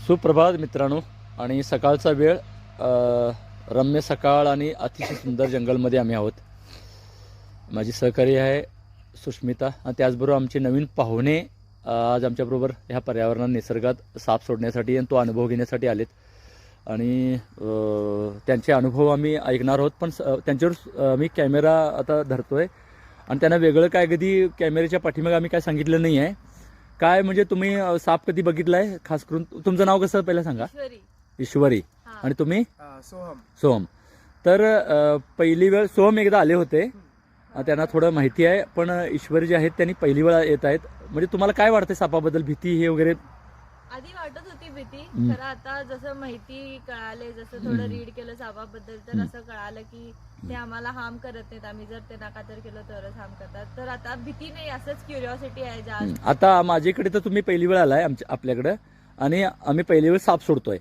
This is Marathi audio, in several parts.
सुप्रभात मित्रांनो. आणि सकाळचा वेळ, रम्य सकाळ आणि अतिशय सुंदर जंगलमध्ये आम्ही आहोत. माझी सहकारी आहे सुष्मिता आणि त्याचबरोबर आमचे नवीन पाहुणे आज आमच्याबरोबर ह्या पर्यावरणात निसर्गात साप सोडण्यासाठी आणि तो अनुभव घेण्यासाठी आलेत. आणि त्यांचे अनुभव आम्ही ऐकणार आहोत. पण त्यांच्यावर मी कॅमेरा आता धरतोय आणि त्यांना वेगळं काय कधी कॅमेऱ्याच्या पाठीमागे आम्ही काय सांगितलं नाही आहे. काय म्हणजे तुम्ही साप कधी बघितलाय? खास करून तुमचं नाव कसं पहिलं सांगा. ईश्वरी. आणि तुम्ही? सोहम. तर पहिली वेळ सोहम एकदा आले होते, त्यांना थोडं माहिती आहे. पण ईश्वरी जे आहेत त्यांनी पहिली वेळा येत आहेत. म्हणजे तुम्हाला काय वाटतं सापाबद्दल? भीती हे वगैरे आधी वाटत होती भीती, तर आता जसं माहिती कळाले, जसं थोडं रीड केलं सापाबद्दल, तर असं कळालं की ते आम्हाला हार्म करत नाहीत. आम्ही जर ते नाकातर केलं तरच हार्म करतात. तर आता भीती नाही, असंच क्युरिओसिटी आहे जास्त. आता माझ्याकडे तर तुम्ही पहिली वेळ आलाय आपल्याकडे आणि आम्ही पहिली वेळ साप सोडतोय.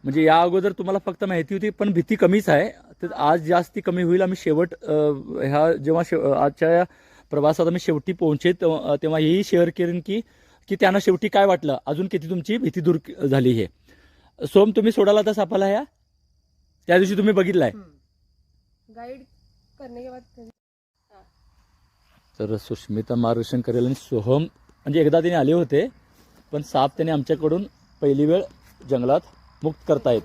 म्हणजे या अगोदर तुम्हाला फक्त माहिती होती, पण भीती कमीच आहे. तर आज जास्ती कमी होईल. आम्ही शेवट ह्या जेव्हा आजच्या या प्रवासात आम्ही शेवटी पोहोचे तेव्हा हेही शेअर करेन की त्यांना शेवटी काय वाटलं, अजून किती तुमची भीती दूर झाली. हे सोम, तुम्ही सोडाला तर सापाला ह्या त्या दिवशी तुम्ही बघितलाय गाईड करणे के बाद. तर सुष्मिता मार्गदर्शन करेल. आणि सोहम म्हणजे एकदा त्याने आले होते, पण साप त्याने आमच्याकडून पहिली वेळ जंगलात मुक्त करतायत.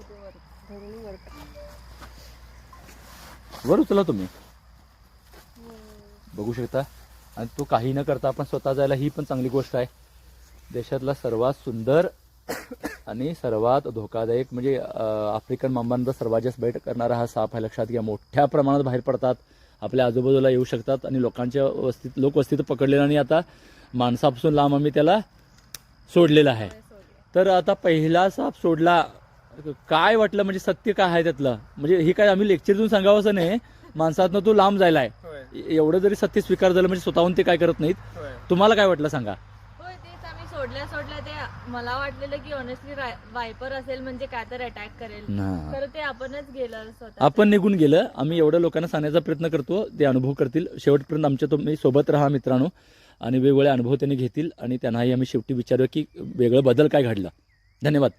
वर उचला तुम्ही, बघू शकता. आणि तो काही न करता आपण स्वतः जायला, ही पण चांगली गोष्ट आहे. देशातला सर्वात सुंदर आणि सर्वात धोकादायक म्हणजे आफ्रिकन मांबांचा सर्वात जास्त बैठ करणारा हा साप आहे. लक्षात घ्या. मोठ्या प्रमाणात बाहेर पडतात, आपल्या आजूबाजूला येऊ शकतात आणि लोकांच्या लोकवस्तीत पकडलेलं. आणि आता माणसापासून लांब आम्ही त्याला सोडलेलं आहे. तर आता पहिला साप सोडला, काय वाटलं? म्हणजे सत्य काय आहे त्यातलं? म्हणजे हे काय आम्ही लेक्चर देऊन सांगावं असं नाही. माणसातनं तो लांब जायला आहे, एवढं जरी सत्य स्वीकार झालं म्हणजे स्वतःहून ते काय करत नाहीत. तुम्हाला काय वाटलं सांगा. सोडल्या ते मला वाटलेलं की ऑनेस्टली वायपर असेल, म्हणजे काय तर अटॅक करेल, तर ते आपणच गेलं, स्वतः आपण निघून गेलं. आम्ही एवढ्या लोकांना सांगण्याचा प्रयत्न करतो, ते अनुभव करतील. शेवटपर्यंत आमच्या तुम्ही सोबत राहा मित्रांनो. आणि वेगवेगळे अनुभव त्यांनी घेतील आणि त्यांनाही आम्ही शेवटी विचारूया की वेगळं बदल काय घडला. धन्यवाद.